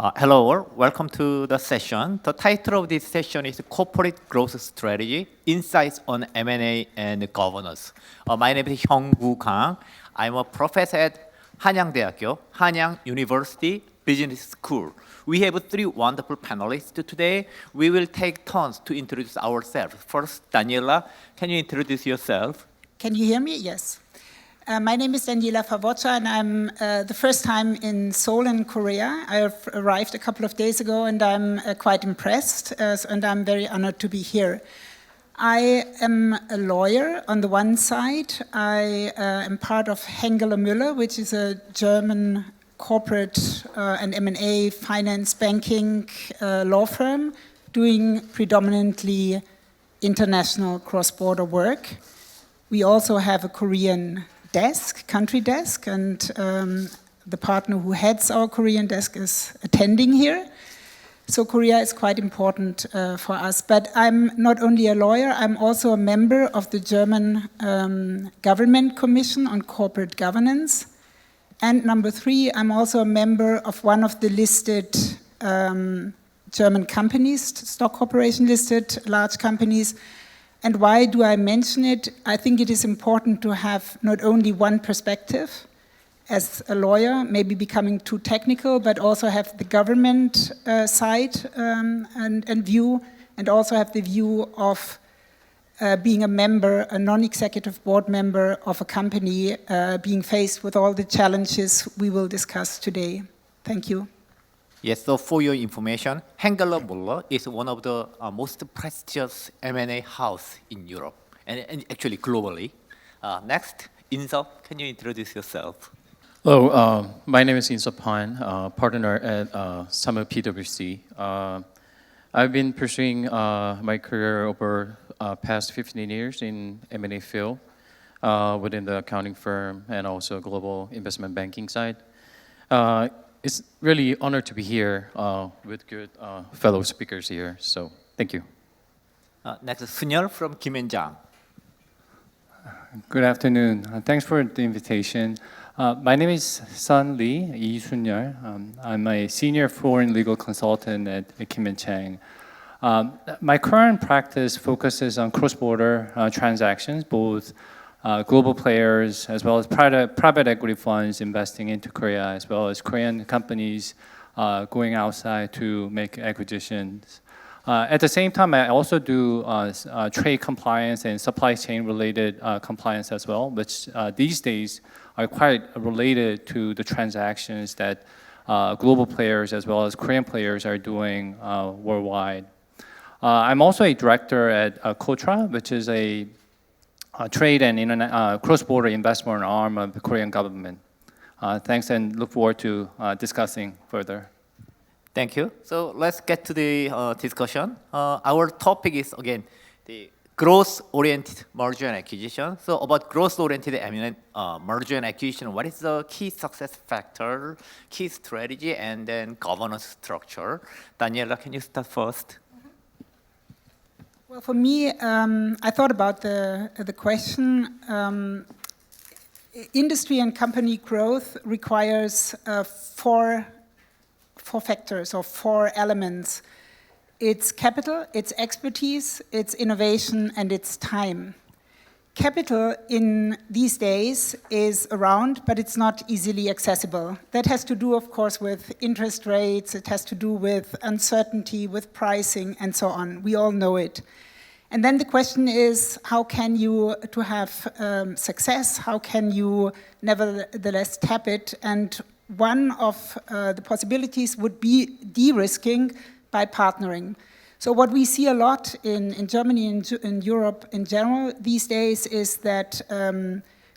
Hello, all. Welcome to the session. The title of this session is Corporate Growth Strategy, Insights on M&A and Governance. My name is Hyung-Woo Kang. I'm a professor at Hanyang University Business School. We have three wonderful panelists today. We will take turns to introduce ourselves. First, Daniela, can you introduce yourself? Can you hear me? Yes. My name is Daniela Favocha, and I'm the first time in Seoul in Korea. I arrived a couple of days ago, and I'm quite impressed, and I'm very honored to be here. I am a lawyer on the one side. I am part of Hengeler Müller, which is a German corporate and M&A finance banking law firm doing predominantly international cross-border work. We also have a Korean country desk, and the partner who heads our Korean desk is attending here. So Korea is quite important for us. But I'm not only a lawyer, I'm also a member of the German Government Commission on Corporate Governance. And number three, I'm also a member of one of the listed German companies, stock corporation listed large companies. And why do I mention it? I think it is important to have not only one perspective as a lawyer, maybe becoming too technical, but also have the government side and view, and also have the view of being a member, a non-executive board member of a company, being faced with all the challenges we will discuss today. Thank you. Yes, so for your information, Hengeler Müller is one of the most prestigious M&A house in Europe, and actually globally. Next, Inseop, can you introduce yourself? Hello, my name is Inseop Han, partner at Samuel PwC. I've been pursuing my career over past 15 years in M&A field within the accounting firm and also global investment banking side. It's really an honor to be here with good fellow speakers here. So thank you. Next, Sunyal from Kim and Jang. Good afternoon. Thanks for the invitation. My name is Sun Lee, Lee Sunyal. I'm a senior foreign legal consultant at Kim and Chang. My current practice focuses on cross-border transactions, both global players as well as private equity funds investing into Korea, as well as Korean companies going outside to make acquisitions. At the same time, I also do trade compliance and supply chain related compliance as well, which these days are quite related to the transactions that global players as well as Korean players are doing worldwide. I'm also a director at KOTRA, which is a trade and cross-border investment arm of the Korean government. Thanks, and look forward to discussing further. Thank you. So let's get to the discussion. Our topic is, again, the growth-oriented merger and acquisition. So about growth-oriented merger and acquisition, what is the key success factor, key strategy, and then governance structure? Daniela, can you start first? Well, for me, I thought about the question. Industry and company growth requires four factors or four elements. It's capital, it's expertise, it's innovation, and it's time. Capital in these days is around, but it's not easily accessible. That has to do, of course, with interest rates. It has to do with uncertainty, with pricing, and so on. We all know it. And then the question is, how can you, to have success, how can you nevertheless tap it? And one of the possibilities would be de-risking by partnering. So what we see a lot in Germany and in Europe in general these days is that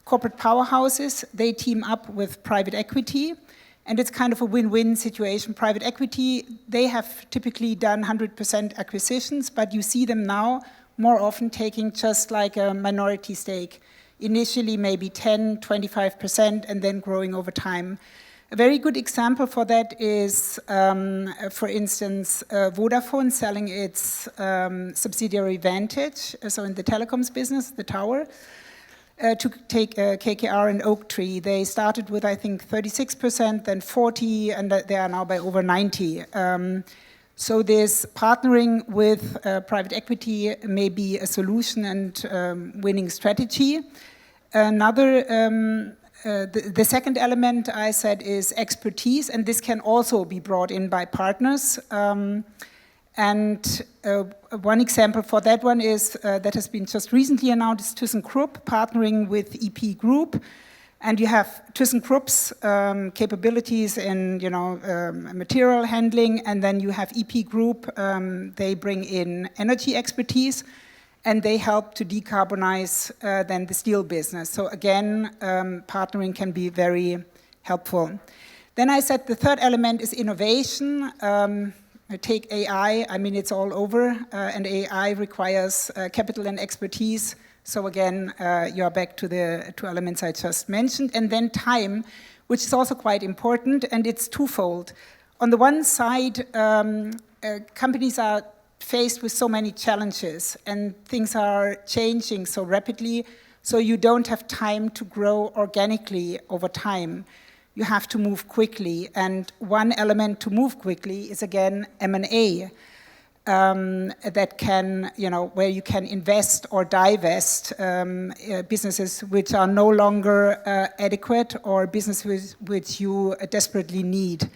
corporate powerhouses, they team up with private equity, and it's kind of a win-win situation. Private equity, they have typically done 100% acquisitions, but you see them now more often taking just like a minority stake. Initially maybe 10, 25%, and then growing over time. A very good example for that is, for instance, Vodafone selling its subsidiary Vantage, so in the telecoms business, the tower. to take KKR and Oaktree. They started with, I think, 36%, then 40, and they are now by over 90. So this partnering with private equity may be a solution and winning strategy. Another, the second element I said is expertise, and this can also be brought in by partners. And one example for that one is that has been just recently announced, ThyssenKrupp partnering with EP Group, and you have ThyssenKrupp's capabilities in material handling, and then you have EP Group. They bring in energy expertise, and they help to decarbonize then the steel business. So again, partnering can be very helpful. Then I said the third element is innovation. Take AI, I mean, it's all over, and AI requires capital and expertise. So again, you are back to the two elements I just mentioned. And then time, which is also quite important, and it's twofold. On the one side, companies are faced with so many challenges, and things are changing so rapidly, so you don't have time to grow organically over time. You have to move quickly, and one element to move quickly is again M&A, that can, where you can invest or divest businesses which are no longer adequate or businesses which you desperately need.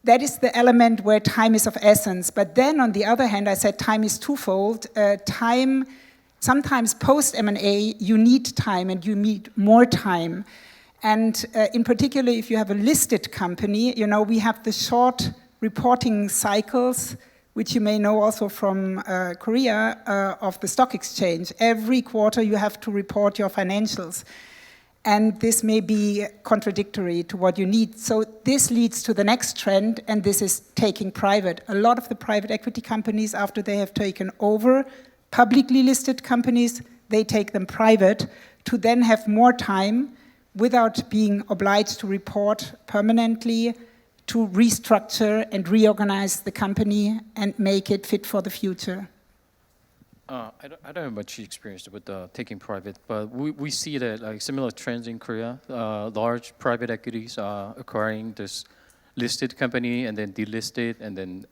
That is the element where time is of essence. But then on the other hand, I said time is twofold. Time, sometimes post-M&A, you need time and you need more time. And in particular, if you have a listed company, we have the short reporting cycles, which you may know also from Korea, of the stock exchange. Every quarter you have to report your financials. And this may be contradictory to what you need. So this leads to the next trend, and this is taking private. A lot of the private equity companies, after they have taken over publicly listed companies, they take them private to then have more time without being obliged to report permanently, to restructure and reorganize the company and make it fit for the future. I don't have much experience with taking private, but we see that like similar trends in Korea. Large private equities acquiring this listed company and then delisted, and then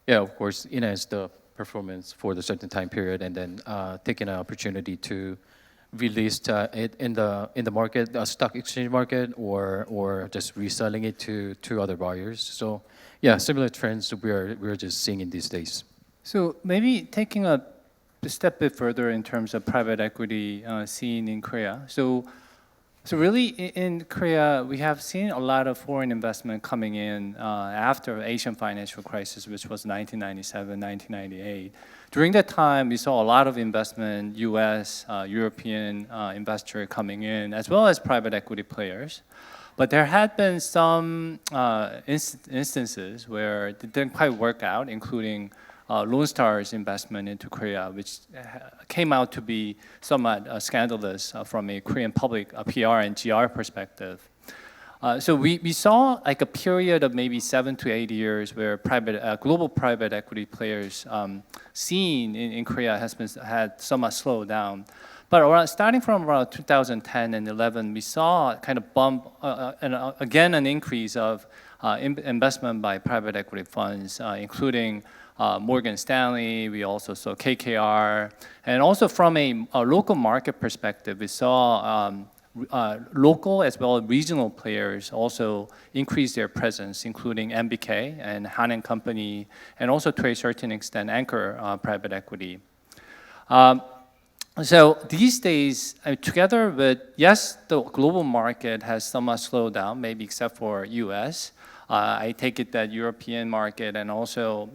of course enhance the performance for the certain time period, and then taking an opportunity to released it in the market, stock exchange market, or just reselling it to other buyers. So yeah, similar trends we're just seeing in these days. So maybe taking a step bit further in terms of private equity scene in Korea. So really in Korea, we have seen a lot of foreign investment coming in after Asian financial crisis, which was 1997, 1998. During that time, we saw a lot of investment, US, European investor coming in, as well as private equity players. But there had been some instances where it didn't quite work out, including Lone Star's investment into Korea, which came out to be somewhat scandalous from a Korean public PR and GR perspective. So we saw like a period of maybe 7 to 8 years where global private equity players scene in Korea had somewhat slowed down. But starting from around 2010 and 11, we saw kind of bump and again an increase of investment by private equity funds, including Morgan Stanley. We also saw KKR, and also from a local market perspective, we saw local as well as regional players also increase their presence, including MBK and Han & Company, and also to a certain extent Anchor Private Equity. So these days, together with, yes, the global market has somewhat slowed down, maybe except for US. I take it that European market and also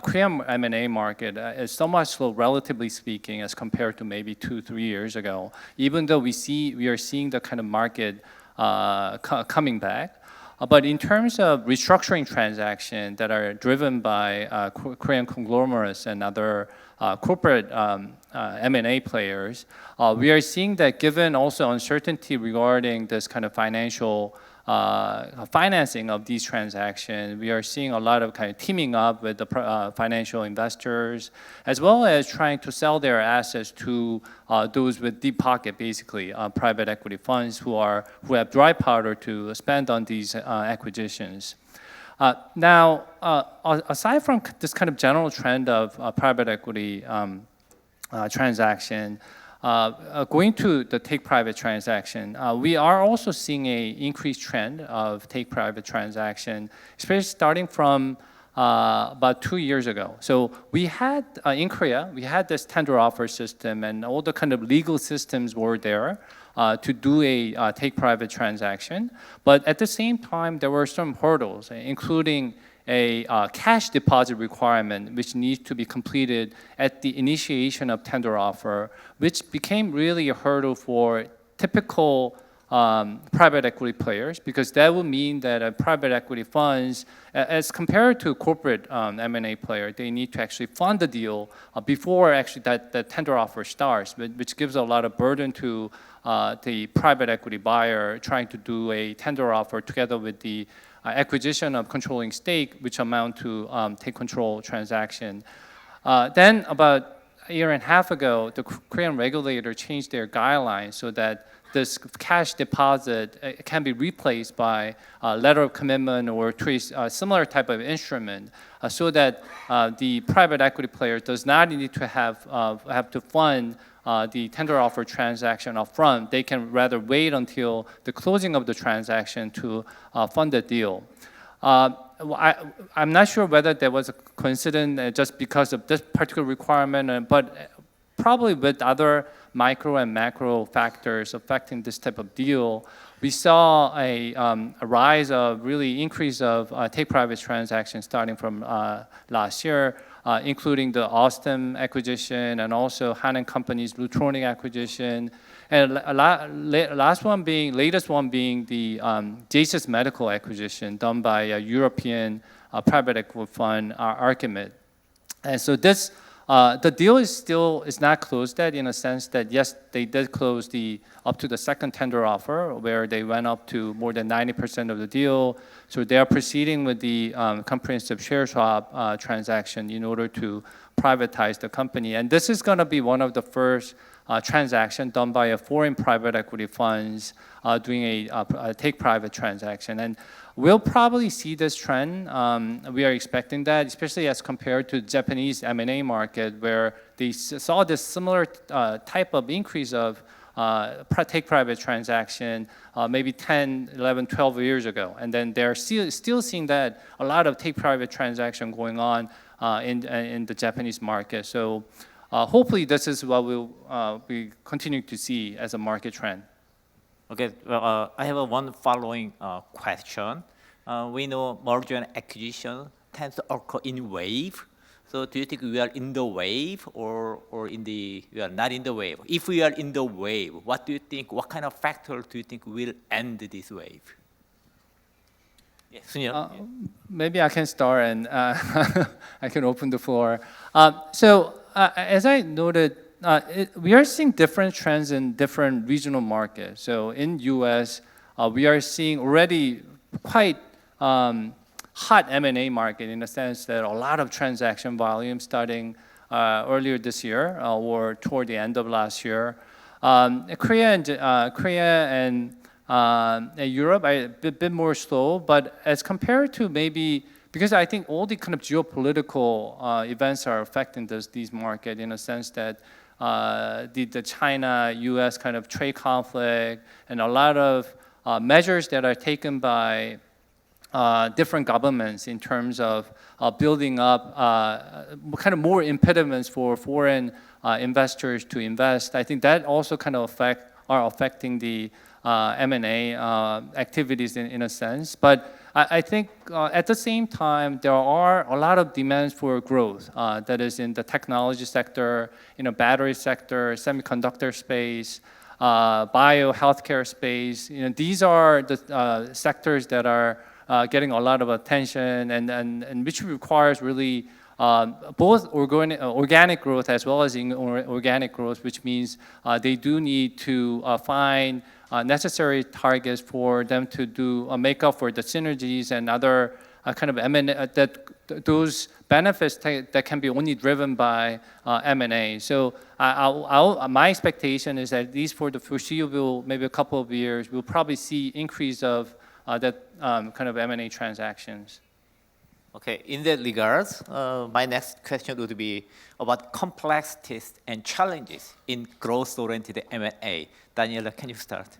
Korean M&A market is somewhat slow, relatively speaking, as compared to maybe 2-3 years ago. Even though we are seeing the kind of market coming back. But in terms of restructuring transactions that are driven by Korean conglomerates and other corporate M&A players, we are seeing that given also uncertainty regarding this kind of financial financing of these transactions. We are seeing a lot of kind of teaming up with the financial investors, as well as trying to sell their assets to those with deep pocket, basically private equity funds who have dry powder to spend on these acquisitions. Now, aside from this kind of general trend of private equity transaction, going to the take-private transaction, we are also seeing an increased trend of take-private transaction, especially starting from about 2 years ago. So we had, in Korea, we had this tender offer system, and all the kind of legal systems were there to do a take-private transaction. But at the same time, there were some hurdles, including a cash deposit requirement, which needs to be completed at the initiation of tender offer, which became really a hurdle for typical private equity players, because that would mean that private equity funds, as compared to corporate M&A player, they need to actually fund the deal before actually that tender offer starts, which gives a lot of burden to the private equity buyer trying to do a tender offer together with the acquisition of controlling stake, which amount to take control transaction. Then about a year and a half ago, the Korean regulator changed their guidelines so that this cash deposit can be replaced by a letter of commitment or a similar type of instrument, so that the private equity player does not need to have to fund the tender offer transaction upfront. They can rather wait until the closing of the transaction to fund the deal. I'm not sure whether there was a coincidence just because of this particular requirement, but probably with other micro and macro factors affecting this type of deal, we saw a rise of really increase of take-private transactions starting from last year, including the Austin acquisition and also Hanan Company's Lutronic acquisition, and latest one being the JSIS Medical acquisition done by a European private equity fund, Archimед. And so this. The deal is not closed yet, in a sense that yes, they did close up to the second tender offer, where they went up to more than 90% of the deal. So they are proceeding with the comprehensive share swap transaction in order to privatize the company. And this is going to be one of the first transaction done by a foreign private equity funds doing a take-private transaction. And we'll probably see this trend. We are expecting that, especially as compared to Japanese M&A market, where they saw this similar type of increase of take-private transaction maybe 10, 11, 12 years ago. And then they're still seeing that a lot of take-private transaction going on in the Japanese market. So hopefully this is what we continue to see as a market trend. Okay, well, I have one following question. We know merger and acquisition tends to occur in wave. So do you think we are in the wave or we are not in the wave? If we are in the wave, what do you think, what kind of factor do you think will end this wave? Yes, Sunil. Maybe I can start and I can open the floor. As I noted, we are seeing different trends in different regional markets. So in U.S., we are seeing already quite hot M&A market, in the sense that a lot of transaction volume starting earlier this year or toward the end of last year. Korea and Europe are a bit more slow, but as compared to maybe, because I think all the kind of geopolitical events are affecting these markets, in a sense that the China-U.S. kind of trade conflict and a lot of measures that are taken by different governments in terms of building up kind of more impediments for foreign investors to invest. I think that also kind of are affecting the M&A activities in a sense. But I think at the same time, there are a lot of demands for growth that is in the technology sector, in the battery sector, semiconductor space, bio healthcare space. These are the sectors that are getting a lot of attention and which requires really both organic growth as well as inorganic growth, which means they do need to find necessary targets for them to do make up for the synergies and other kind of M&A those benefits that can be only driven by M&A. So my expectation is that at least for the foreseeable, maybe a couple of years, we'll probably see increase of that kind of M&A transactions. Okay, in that regards, my next question would be about complexities and challenges in growth-oriented M&A. Daniela, can you start?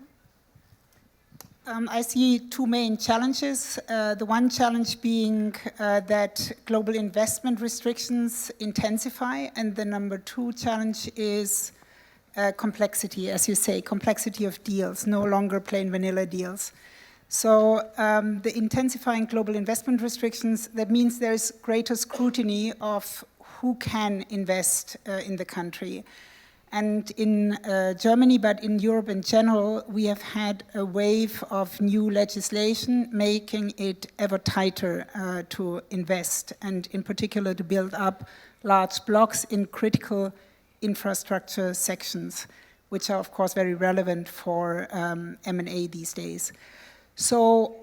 I see two main challenges. The one challenge being that global investment restrictions intensify, and the number two challenge is complexity, as you say, complexity of deals, no longer plain vanilla deals. So the intensifying global investment restrictions, that means there's greater scrutiny of who can invest in the country. And in Germany, but in Europe in general, we have had a wave of new legislation making it ever tighter to invest, and in particular to build up large blocks in critical infrastructure sections, which are of course very relevant for M&A these days. So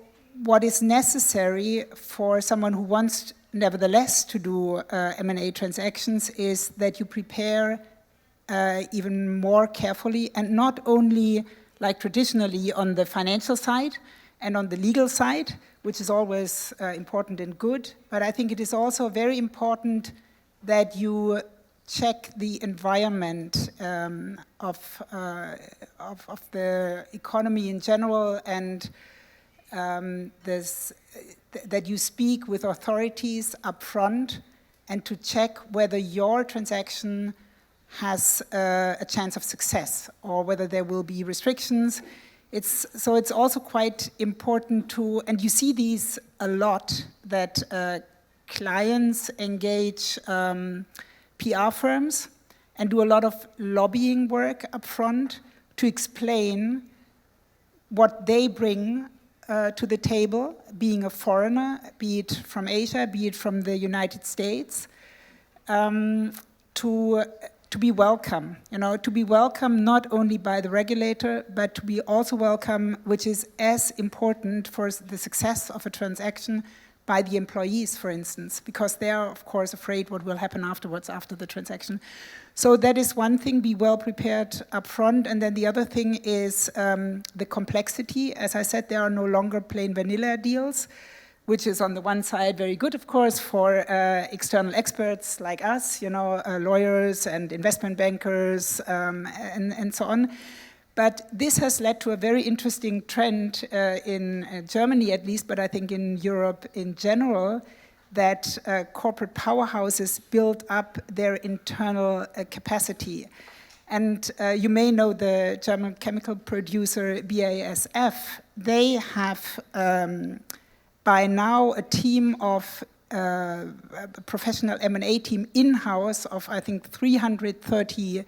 what is necessary for someone who wants nevertheless to do M&A transactions is that you prepare even more carefully, and not only like traditionally on the financial side and on the legal side, which is always important and good, but I think it is also very important that you check the environment of the economy in general, and that you speak with authorities up front, and to check whether your transaction has a chance of success, or whether there will be restrictions. So it's also quite important to, and you see these a lot, that clients engage PR firms and do a lot of lobbying work up front to explain what they bring to the table, being a foreigner, be it from Asia, be it from the United States, to be welcome, to be welcome not only by the regulator, but to be also welcome, which is as important for the success of a transaction, by the employees, for instance, because they are, of course, afraid what will happen afterwards, after the transaction. So that is one thing, be well prepared up front. And then the other thing is the complexity. As I said, there are no longer plain vanilla deals, which is on the one side very good, of course, for external experts like us, lawyers and investment bankers and so on. But this has led to a very interesting trend in Germany at least, but I think in Europe in general, that corporate powerhouses build up their internal capacity. And you may know the German chemical producer BASF. They have by now a team of a professional M&A team in-house of, I think, 330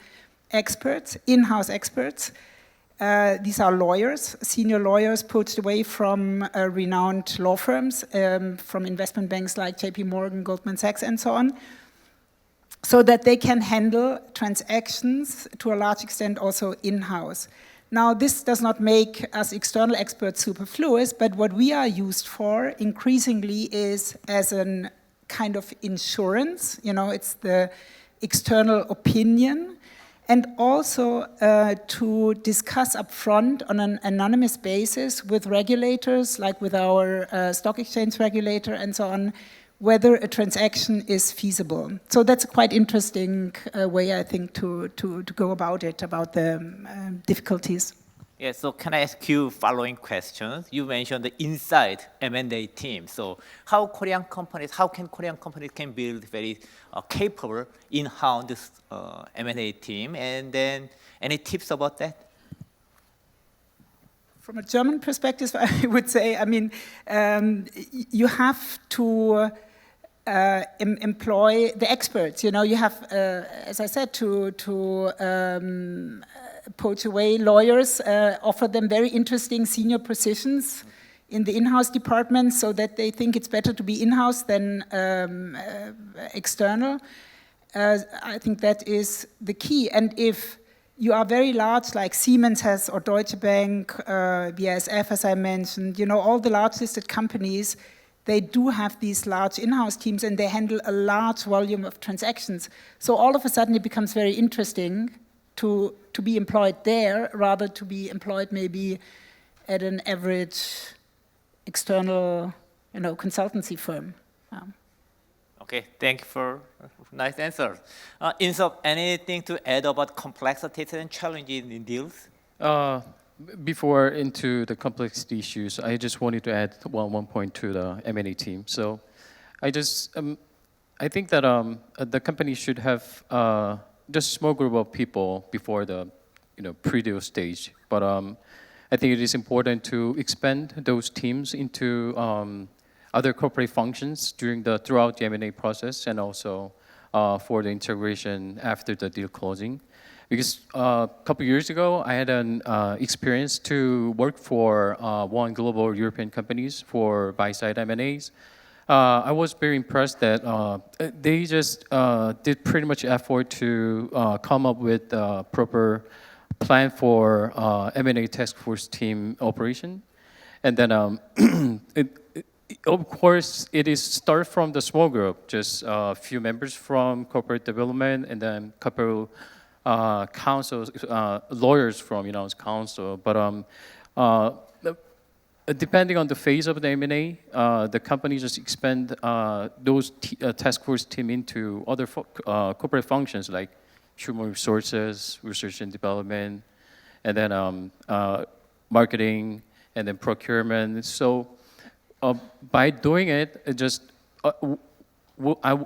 experts, in-house experts. These are lawyers, senior lawyers poached away from renowned law firms, from investment banks like JP Morgan, Goldman Sachs, and so on, so that they can handle transactions to a large extent also in-house. Now, this does not make us external experts superfluous, but what we are used for increasingly is as a kind of insurance, it's the external opinion, and also to discuss upfront on an anonymous basis with regulators, like with our stock exchange regulator and so on, whether a transaction is feasible. So that's a quite interesting way, I think, to go about it, about the difficulties. Yeah, so can I ask you following questions? You mentioned the inside M&A team. So how can Korean companies can build very capable in-house M&A team? And then any tips about that? From a German perspective, I would say, you have to employ the experts. You have, as I said, to poach away lawyers, offer them very interesting senior positions in the in-house department, so that they think it's better to be in-house than external. I think that is the key. And if you are very large, like Siemens has, or Deutsche Bank, BASF, as I mentioned, all the large listed companies, they do have these large in-house teams and they handle a large volume of transactions. So all of a sudden it becomes very interesting to be employed there rather to be employed maybe at an average external consultancy firm. Okay, thank you for nice answers. Insop, anything to add about complexities and challenges in deals? Before into the complexity issues, I just wanted to add one point to the M&A team. So I think that the company should have just a small group of people before the pre-deal stage. But I think it is important to expand those teams into other corporate functions throughout the M&A process, and also for the integration after the deal closing. Because a couple years ago, I had an experience to work for one global European companies for buy-side M&As. I was very impressed that they just did pretty much effort to come up with a proper plan for M&A task force team operation. And then of course, it is start from the small group, just a few members from corporate development, and then a couple counsels, lawyers from in-house counsel. But depending on the phase of the M&A, the company just expand those task force team into other corporate functions like human resources, research and development, and then marketing, and then procurement. So by doing it,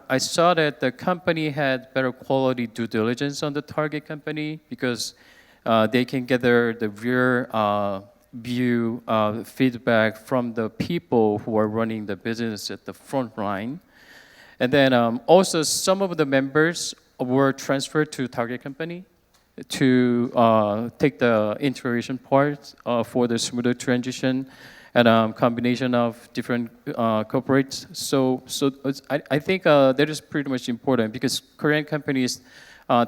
I saw that the company had better quality due diligence on the target company, because they can gather the real view feedback from the people who are running the business at the front line. And then also some of the members were transferred to target company to take the integration part for the smoother transition, and combination of different corporates. So I think that is pretty much important, because Korean companies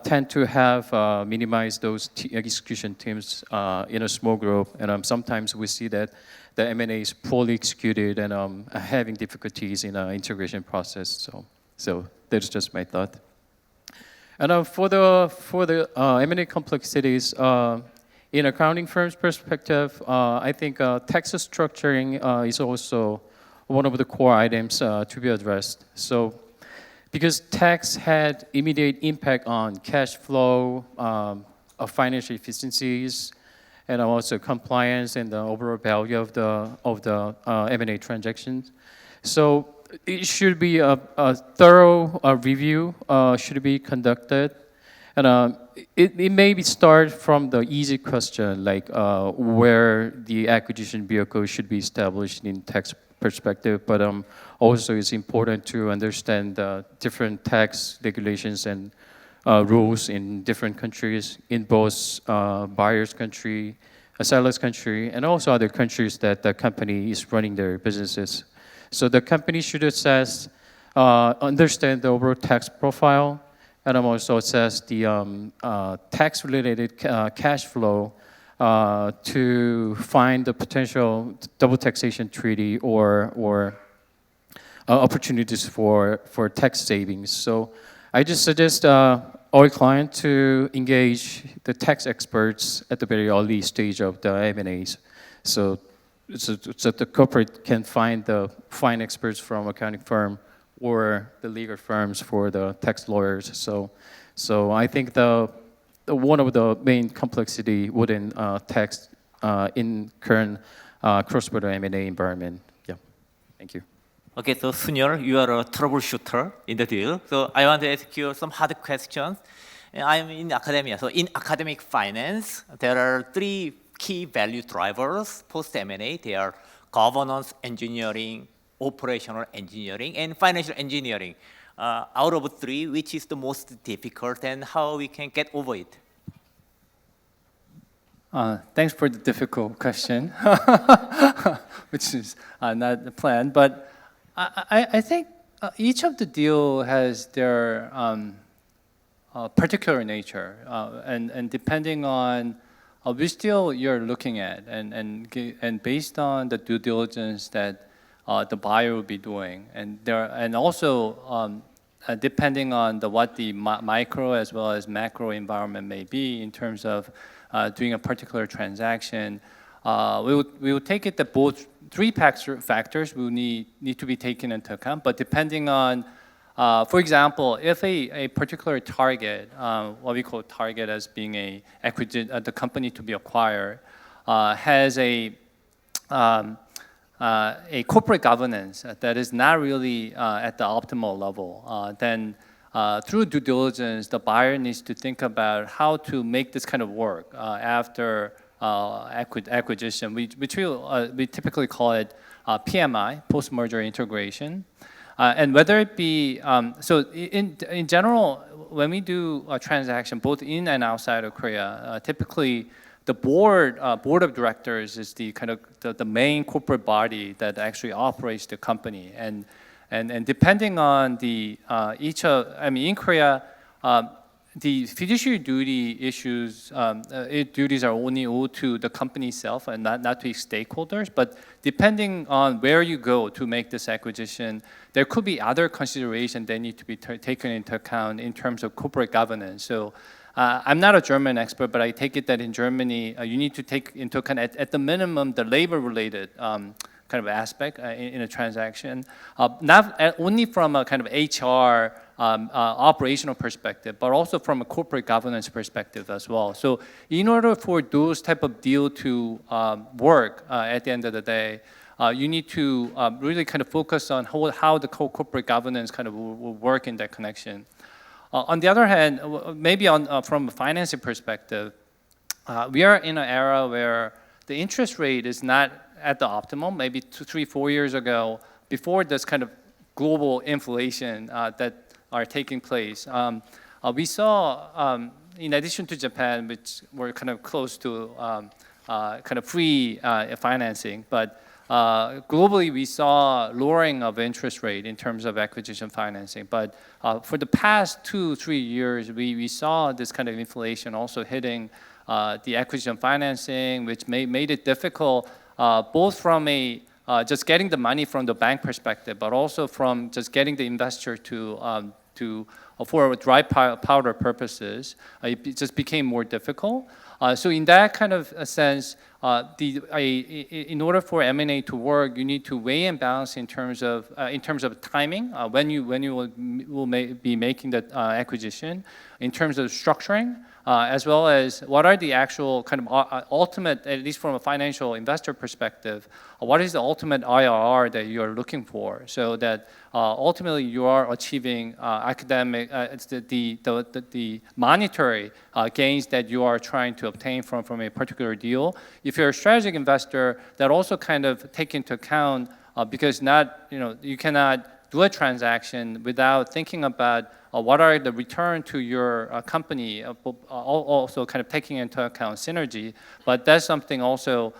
tend to have minimize those execution teams in a small group, and sometimes we see that the M&A is poorly executed and having difficulties in integration process. So that's just my thought. And for the M&A complexities. In accounting firm's perspective, I think tax structuring is also one of the core items to be addressed. So, because tax had immediate impact on cash flow, financial efficiencies, and also compliance and the overall value of the M&A transactions. So it should be a thorough review should be conducted. And it may start from the easy question, like where the acquisition vehicle should be established in tax perspective, but also it's important to understand different tax regulations and rules in different countries, in both buyer's country, seller's country, and also other countries that the company is running their businesses. So the company should assess, understand the overall tax profile, and also assess the tax-related cash flow to find the potential double taxation treaty or opportunities for tax savings. So I just suggest our client to engage the tax experts at the very early stage of the M&As. So the corporate can find the fine experts from accounting firm or the legal firms for the tax lawyers. So I think one of the main complexity within tax in current cross-border M&A environment. Yeah, thank you. Okay, so Sunil, you are a troubleshooter in the deal. So I want to ask you some hard questions. I'm in academia. So in academic finance, there are three key value drivers post M&A. They are governance, engineering, operational engineering, and financial engineering. Out of three, which is the most difficult, and how we can get over it? Thanks for the difficult question, which is not the plan. But I think each of the deal has their particular nature, and depending on which deal you're looking at, and based on the due diligence that the buyer will be doing, and also depending on what the micro as well as macro environment may be in terms of doing a particular transaction, we will take it that both three factors will need to be taken into account. But depending on, for example, if a particular target, what we call target as being the company to be acquired, has a corporate governance that is not really at the optimal level, then through due diligence, the buyer needs to think about how to make this kind of work after acquisition, which we typically call it PMI, post-merger integration. And whether it be, so in general, when we do a transaction, both in and outside of Korea, typically the board of directors is the kind of the main corporate body that actually operates the company. And depending on the in Korea, the fiduciary duty issues, duties are only owed to the company itself and not to its stakeholders. But depending on where you go to make this acquisition, there could be other considerations that need to be taken into account in terms of corporate governance. So I'm not a German expert, but I take it that in Germany, you need to take into account at the minimum the labor-related kind of aspect in a transaction, not only from a kind of HR operational perspective, but also from a corporate governance perspective as well. So in order for those type of deal to work at the end of the day, you need to really kind of focus on how the corporate governance kind of will work in that connection. On the other hand, maybe from a financing perspective, we are in an era where the interest rate is not at the optimum. Maybe 2, 3, 4 years ago, before this kind of global inflation that are taking place, we saw, in addition to Japan, which were kind of close to kind of free financing, but globally we saw lowering of interest rate in terms of acquisition financing. But for the past 2, 3 years, we saw this kind of inflation also hitting the acquisition financing, which made it difficult both from just getting the money from the bank perspective, but also from just getting the investor for dry powder purposes. It just became more difficult. So in that kind of a sense, in order for M&A to work, you need to weigh and balance in terms of timing, when you will be making the acquisition, in terms of structuring, as well as what are the actual kind of ultimate, at least from a financial investor perspective, what is the ultimate IRR that you are looking for, so that ultimately you are achieving the monetary gains that you are trying to obtain from a particular deal. If you're a strategic investor, that also kind of take into account because you cannot do a transaction without thinking about what are the return to your company, also kind of taking into account synergy. But that's something also.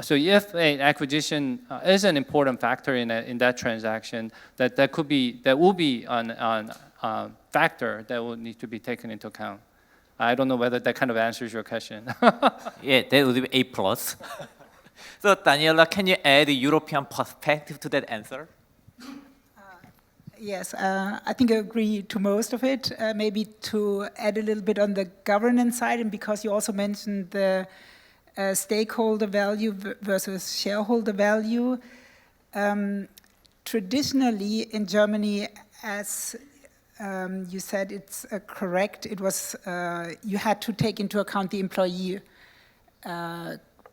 So if an acquisition is an important factor in that transaction, that will be on factor that will need to be taken into account. I don't know whether that kind of answers your question. Yeah, that would be A+. So Daniela, can you add a European perspective to that answer? Yes, I think I agree to most of it. Maybe to add a little bit on the governance side, and because you also mentioned the stakeholder value versus shareholder value. Traditionally in Germany, as you said, it's correct. It was you had to take into account the employee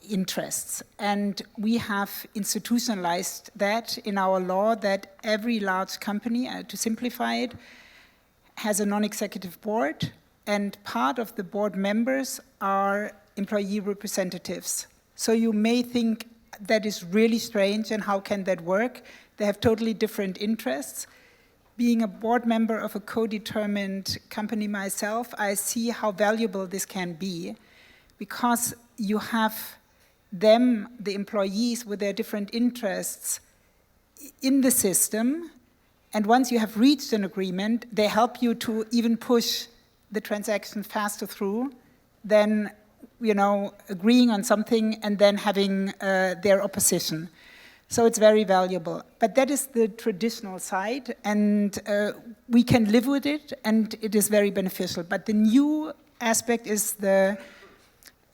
interests, and we have institutionalized that in our law that every large company, to simplify it, has a non-executive board, and part of the board members are employee representatives. So you may think that is really strange and how can that work? They have totally different interests. Being a board member of a co-determined company myself, I see how valuable this can be, because you have them, the employees with their different interests, in the system, and once you have reached an agreement, they help you to even push the transaction faster through than, agreeing on something and then having their opposition. So it's very valuable. But that is the traditional side, and we can live with it, and it is very beneficial. But the new aspect is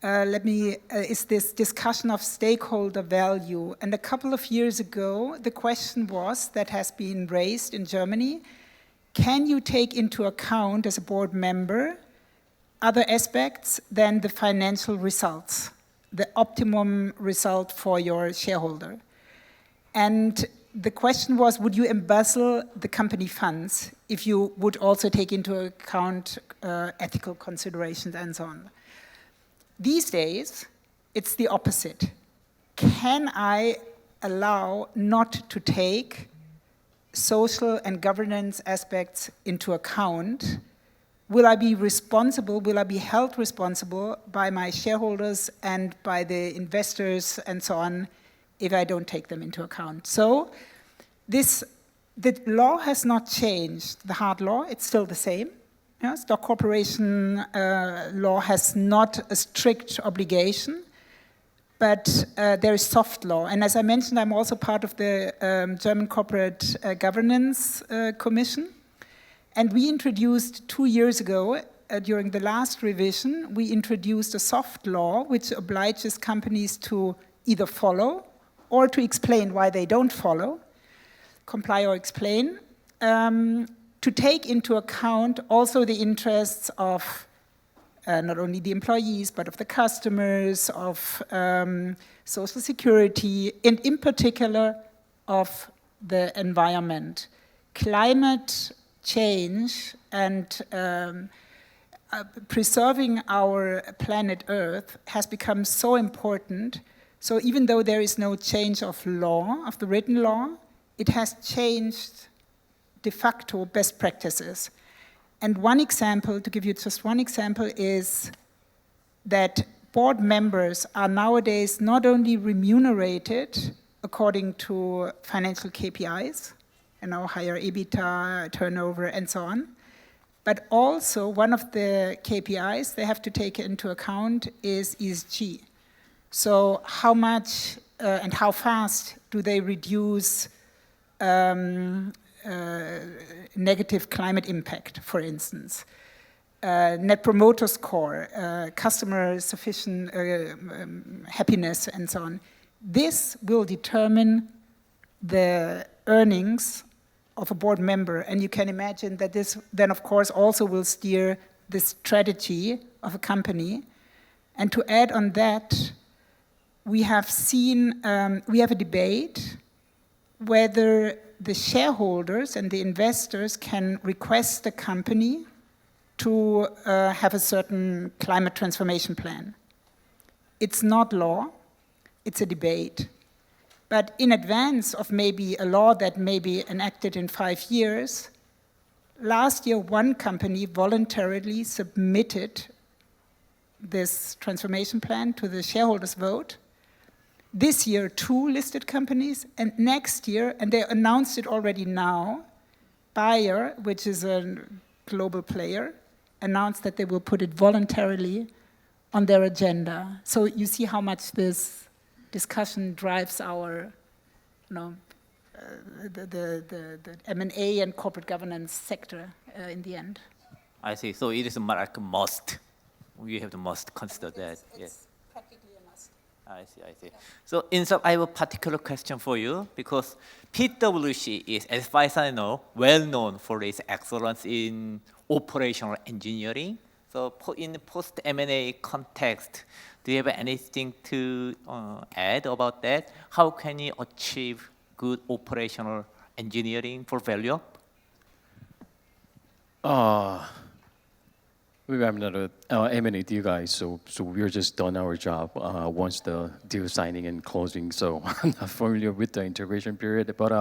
is this discussion of stakeholder value. And a couple of years ago, the question was, that has been raised in Germany, can you take into account as a board member other aspects than the financial results, the optimum result for your shareholder? And the question was, would you embezzle the company funds if you would also take into account ethical considerations and so on? These days, it's the opposite. Can I allow not to take social and governance aspects into account? Will I be responsible, will I be held responsible by my shareholders and by the investors and so on if I don't take them into account? So the law has not changed, the hard law, it's still the same. Stock corporation law has not a strict obligation, but there is soft law. And as I mentioned, I'm also part of the German Corporate Governance Commission. And we introduced 2 years ago, during the last revision, we introduced a soft law which obliges companies to either follow or to explain why they don't follow, comply or explain, to take into account also the interests of not only the employees, but of the customers, of social security, and in particular of the environment. Climate change and preserving our planet Earth has become so important. So even though there is no change of law, of the written law, it has changed de facto best practices. And one example, to give you just one example, is that board members are nowadays not only remunerated according to financial KPIs, higher EBITDA, turnover, and so on, but also one of the KPIs they have to take into account is ESG. So how much and how fast do they reduce negative climate impact, for instance, net promoter score, customer sufficient happiness, and so on. This will determine the earnings of a board member, and you can imagine that this then, of course, also will steer the strategy of a company. And to add on that, we have seen, we have a debate whether the shareholders and the investors can request the company to have a certain climate transformation plan. It's not law, it's a debate. But in advance of maybe a law that may be enacted in 5 years, last year one company voluntarily submitted this transformation plan to the shareholders' vote. This year, 2 listed companies, and next year, and they announced it already now, Bayer, which is a global player, announced that they will put it voluntarily on their agenda. So you see how much this discussion drives our, the M&A and corporate governance sector in the end. I see. So it is more like a must. We have to must consider that. It's yes. practically a must. I see. So insert, I have a particular question for you, because PwC is, as far as I know, well known for its excellence in operational engineering. So in the post-M&A context, do you have anything to add about that? How can you achieve good operational engineering for value up? I'm not a M&A deal guy, so we're just done our job once the deal signing and closing. So I'm not familiar with the integration period, but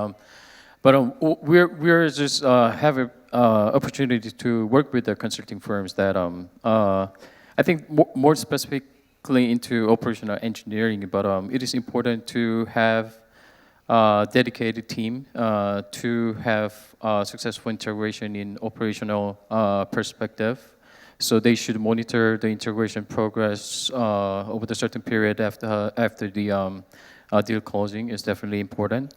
we're just have an opportunity to work with the consulting firms that I think more specific specifically into operational engineering, but it is important to have dedicated team to have successful integration in operational perspective. So they should monitor the integration progress over the certain period after the deal closing is definitely important.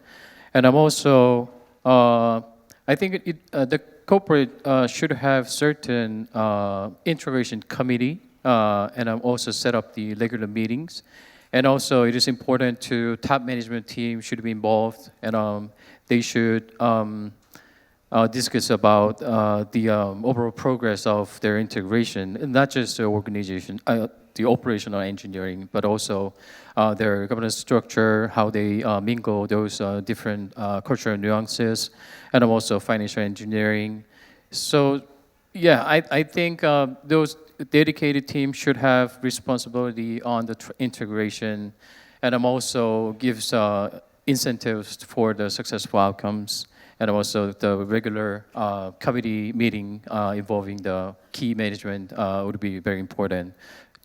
And I'm also I think the corporate should have certain integration committee, and I'm also set up the regular meetings. And also, it is important to top management team should be involved, and they should discuss about the overall progress of their integration, and not just the organization, the operational engineering, but also their governance structure, how they mingle those different cultural nuances, and also financial engineering. So, yeah, I think those dedicated teams should have responsibility on the integration, and also gives incentives for the successful outcomes, and also the regular committee meeting involving the key management would be very important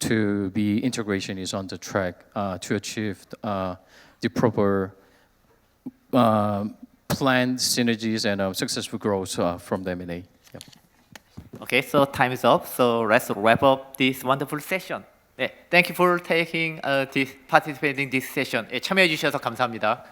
to be integration is on the track to achieve the proper planned synergies and successful growth from the M&A. Yep. Okay, so time is up. So let's wrap up this wonderful session. 네, thank you for participating this session. 예, 참여해 주셔서 감사합니다.